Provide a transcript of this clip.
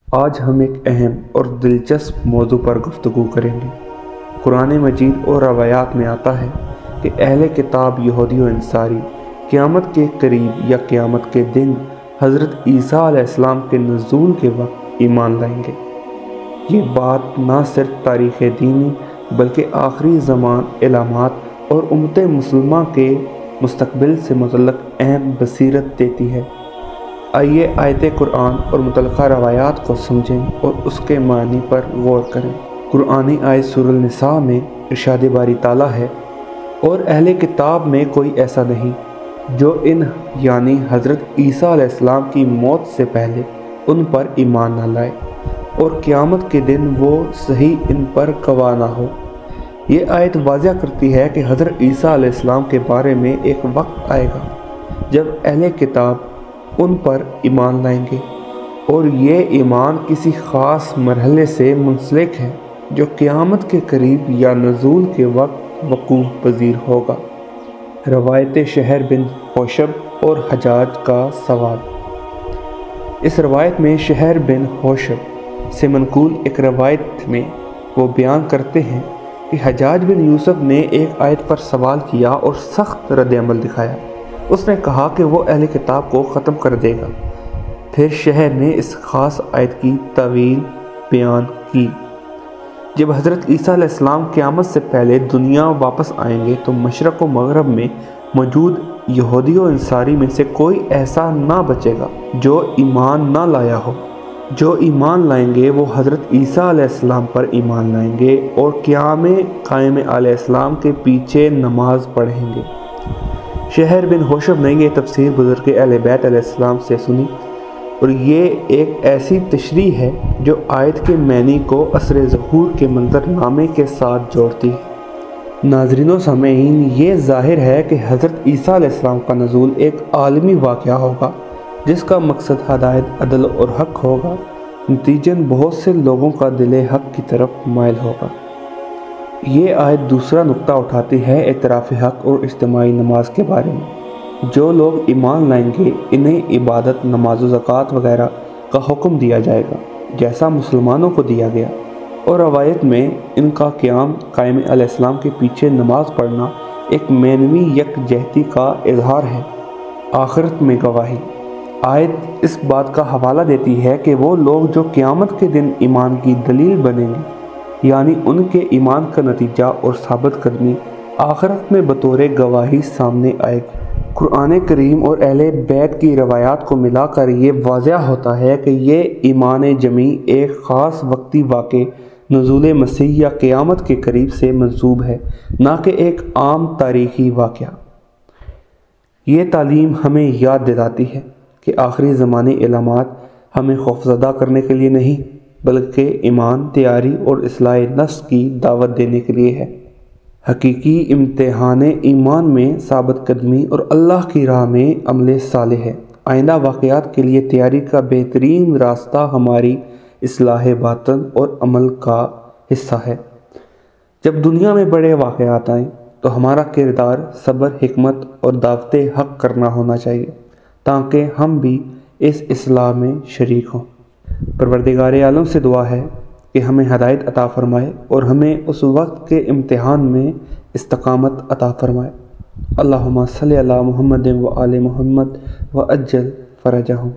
آج ہم ایک اہم اور دلچسپ موضوع پر گفتگو کریں گے۔ قرآن مجید اور روایات میں آتا ہے کہ اہل کتاب یہودی و انصاری قیامت کے قریب یا قیامت کے دن حضرت عیسیٰ علیہ السلام کے نزول کے وقت ایمان لائیں گے۔ یہ بات نہ صرف تاریخ دینی بلکہ آخری زمان علامات اور امت مسلمہ کے مستقبل سے متعلق اہم بصیرت دیتی ہے۔ آئیے آیت قرآن اور متعلقہ روایات کو سمجھیں اور اس کے معنی پر غور کریں۔ قرآنی آیت سورہ النساء میں ارشاد باری تعالیٰ ہے، اور اہل کتاب میں کوئی ایسا نہیں جو یعنی حضرت عیسیٰ علیہ السلام کی موت سے پہلے ان پر ایمان نہ لائے اور قیامت کے دن وہ صحیح ان پر گواہ نہ ہو۔ یہ آیت واضح کرتی ہے کہ حضرت عیسیٰ علیہ السلام کے بارے میں ایک وقت آئے گا جب اہل کتاب ان پر ایمان لائیں گے، اور یہ ایمان کسی خاص مرحلے سے منسلک ہے جو قیامت کے قریب یا نزول کے وقت وقوع پذیر ہوگا۔ روایت شہر بن حوشب اور حجاج کا سوال۔ اس روایت میں شہر بن حوشب سے منقول ایک روایت میں وہ بیان کرتے ہیں کہ حجاج بن یوسف نے ایک آیت پر سوال کیا اور سخت رد عمل دکھایا۔ اس نے کہا کہ وہ اہل کتاب کو ختم کر دے گا۔ پھر شہر نے اس خاص آیت کی تعویل بیان کی۔ جب حضرت عیسیٰ علیہ السلام قیامت سے پہلے دنیا واپس آئیں گے تو مشرق و مغرب میں موجود یہودی و انصاری میں سے کوئی ایسا نہ بچے گا جو ایمان نہ لایا ہو۔ جو ایمان لائیں گے وہ حضرت عیسیٰ علیہ السلام پر ایمان لائیں گے اور قائم علیہ السلام کے پیچھے نماز پڑھیں گے۔ شہر بن حوشب نے یہ تفسیر بزرگ اہل بیت علیہ السلام سے سنی، اور یہ ایک ایسی تشریح ہے جو آیت کے معنی کو عصر ظہور کے منظر نامے کے ساتھ جوڑتی ہے۔ ناظرین و سامعین، یہ ظاہر ہے کہ حضرت عیسیٰ علیہ السلام کا نزول ایک عالمی واقعہ ہوگا جس کا مقصد ہدایت، عدل اور حق ہوگا۔ نتیجتاً بہت سے لوگوں کا دل حق کی طرف مائل ہوگا۔ یہ آیت دوسرا نقطہ اٹھاتی ہے اعتراف حق اور اجتماعی نماز کے بارے میں۔ جو لوگ ایمان لائیں گے انہیں عبادت، نماز و زکوٰۃ وغیرہ کا حکم دیا جائے گا جیسا مسلمانوں کو دیا گیا، اور روایت میں ان کا قائم علیہ السلام کے پیچھے نماز پڑھنا ایک معنوی یکجہتی کا اظہار ہے۔ آخرت میں گواہی۔ آیت اس بات کا حوالہ دیتی ہے کہ وہ لوگ جو قیامت کے دن ایمان کی دلیل بنیں گے، یعنی ان کے ایمان کا نتیجہ اور ثابت قدمی آخرت میں بطور گواہی سامنے آئے گی۔ قرآن کریم اور اہل بیت کی روایات کو ملا کر یہ واضح ہوتا ہے کہ یہ ایمان جمعی ایک خاص وقتی واقع نزول مسیح یا قیامت کے قریب سے منسوب ہے، نہ کہ ایک عام تاریخی واقعہ۔ یہ تعلیم ہمیں یاد دلاتی ہے کہ آخری زمانے علامات ہمیں خوفزدہ کرنے کے لیے نہیں بلکہ ایمان، تیاری اور اصلاح نفس کی دعوت دینے کے لیے ہے۔ حقیقی امتحان ایمان میں ثابت قدمی اور اللہ کی راہ میں عمل صالح ہے۔ آئندہ واقعات کے لیے تیاری کا بہترین راستہ ہماری اصلاح باطن اور عمل کا حصہ ہے۔ جب دنیا میں بڑے واقعات آئیں تو ہمارا کردار صبر، حکمت اور دعوت حق کرنا ہونا چاہیے تاکہ ہم بھی اس اصلاح میں شریک ہوں۔ پروردگار عالم سے دعا ہے کہ ہمیں ہدایت عطا فرمائے اور ہمیں اس وقت کے امتحان میں استقامت عطا فرمائے۔ اللہم صلی علی محمد و آل محمد وعجل فرجہم۔